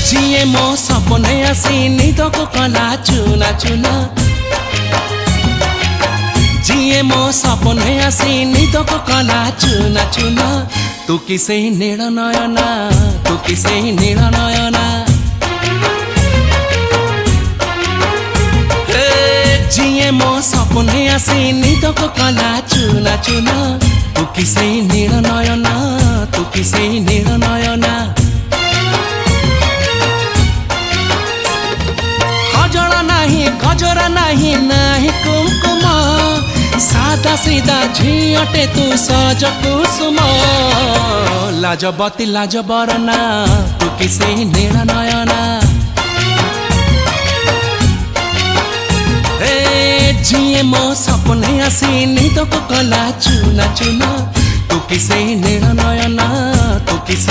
जिए मो सपने आसी निदको कला चुना चुना जिए मो सपने आसी निदको कला चुना चुना तू किसे नील नयना तू किसे नील नयना जिए मो सपने आसी निदको कला चुना चुना तू किसे नील नयना तू किसे नील नयना गजरा नहीं नहीं कुमकुम सादा सीधा झियटे तू सज कुसुम लाजबती लाज बरना तू किसे नील नयना जिए मो सपने आसी निदको कला चुना चुना तू किसे नील नयना तू किसे